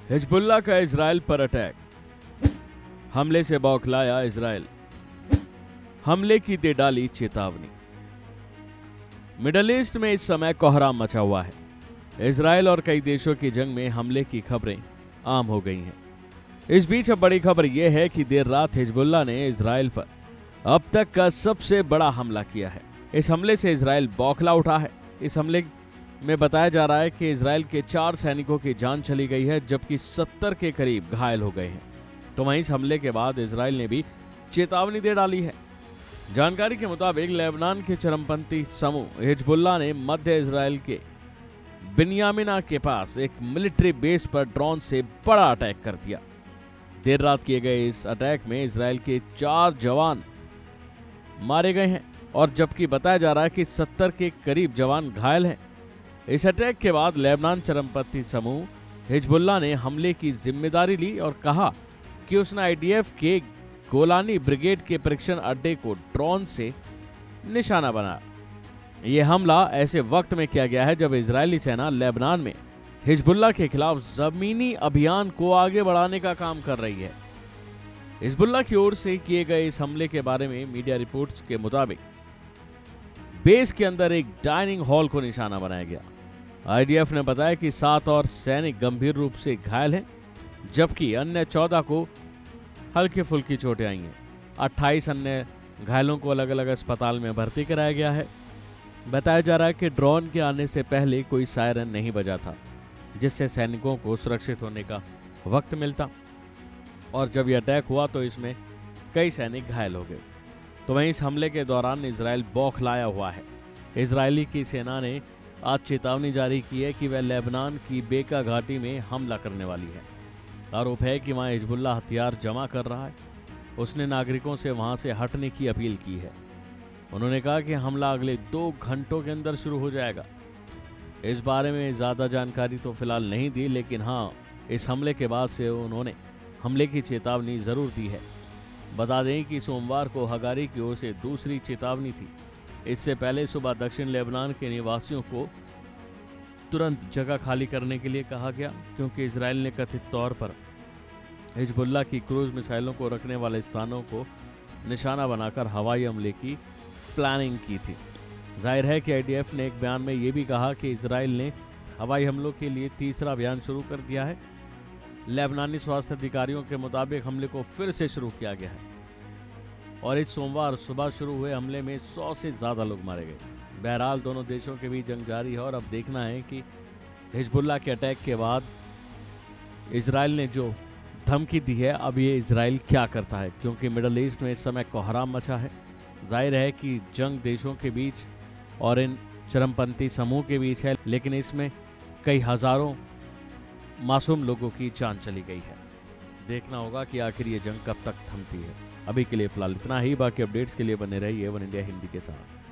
Hezbollah का Israel पर attack, हमले से बौखलाया इजराइल, हमले की दे डाली चेतावनी। मिडल ईस्ट में इस समय कोहराम मचा हुआ है। इजराइल और कई देशों की जंग में हमले की खबरें आम हो गई हैं। इस बीच अब बड़ी खबर यह है कि देर रात हिजबुल्लाह ने इजराइल पर अब तक का सबसे बड़ा हमला किया है। इस हमले से इजराइल बौखला उठा है। इस हमले में बताया जा रहा है कि इजराइल के 4 सैनिकों की जान चली गई है, जबकि 70 के करीब घायल हो गए हैं। तो वहीं इस हमले के बाद इजराइल ने भी चेतावनी दे डाली है। जानकारी के मुताबिक लेबनान के चरमपंथी समूह हिजबुल्लाह ने मध्य इजराइल के बिन्यामिना के पास एक मिलिट्री बेस पर ड्रोन से बड़ा अटैक कर दिया। देर रात किए गए इस अटैक में इजराइल के 4 जवान मारे गए हैं और जबकि बताया जा रहा है कि 70 के करीब जवान घायल हैं। इस अटैक के बाद लेबनान चरमपंथी समूह हिजबुल्लाह ने हमले की जिम्मेदारी ली और कहा कि उसने आईडीएफ के गोलानी ब्रिगेड के परीक्षण अड्डे को ड्रोन से निशाना बनाया। यह हमला ऐसे वक्त में किया गया है जब इजरायली सेना लेबनान में हिजबुल्लाह के खिलाफ जमीनी अभियान को आगे बढ़ाने का काम कर रही है। हिजबुल्लाह की ओर से किए गए इस हमले के बारे में मीडिया रिपोर्ट्स के मुताबिक बेस के अंदर एक डाइनिंग हॉल को निशाना बनाया गया। आईडीएफ ने बताया कि 7 और सैनिक गंभीर रूप से घायल हैं, जबकि अन्य 14 को हल्की फुल्की चोटें आई हैं। 28 अन्य घायलों को अलग अलग अस्पताल में भर्ती कराया गया है। बताया जा रहा है कि ड्रोन के आने से पहले कोई सायरन नहीं बजा था, जिससे सैनिकों को सुरक्षित होने का वक्त मिलता, और जब यह अटैक हुआ तो इसमें कई सैनिक घायल हो गए। तो वहीं इस हमले के दौरान इजराइल बौखलाया हुआ है। इजरायली की सेना ने आज चेतावनी जारी की है कि वह लेबनान की बेका घाटी में हमला करने वाली है। आरोप है कि वहां हिजबुल्लाह हथियार जमा कर रहा है। उसने नागरिकों से वहां से हटने की अपील की है। उन्होंने कहा कि हमला अगले 2 घंटों के अंदर शुरू हो जाएगा। इस बारे में ज़्यादा जानकारी तो फिलहाल नहीं दी, लेकिन हाँ, इस हमले के बाद से उन्होंने हमले की चेतावनी ज़रूर दी है। बता दें कि सोमवार को हगारी की ओर से दूसरी चेतावनी थी। इससे पहले सुबह दक्षिण लेबनान के निवासियों को तुरंत जगह खाली करने के लिए कहा गया, क्योंकि इजराइल ने कथित तौर पर हिजबुल्लाह की क्रूज मिसाइलों को रखने वाले स्थानों को निशाना बनाकर हवाई हमले की प्लानिंग की थी। जाहिर है कि आईडीएफ ने एक बयान में यह भी कहा कि इजराइल ने हवाई हमलों के लिए तीसरा अभियान शुरू कर दिया है। लेबनानी स्वास्थ्य अधिकारियों के मुताबिक हमले को फिर से शुरू किया गया है और इस सोमवार सुबह शुरू हुए हमले में 100 से ज़्यादा लोग मारे गए। बहरहाल दोनों देशों के बीच जंग जारी है और अब देखना है कि हिजबुल्लाह के अटैक के बाद इजराइल ने जो धमकी दी है, अब ये इजराइल क्या करता है, क्योंकि मिडल ईस्ट में इस समय कोहराम मचा है। जाहिर है कि जंग देशों के बीच और इन चरमपंथी समूह के बीच है, लेकिन इसमें कई हज़ारों मासूम लोगों की जान चली गई है। देखना होगा कि आखिर ये जंग कब तक थमती है। अभी के लिए फिलहाल इतना ही। बाकी अपडेट्स के लिए बने रहिए वन इंडिया हिंदी के साथ।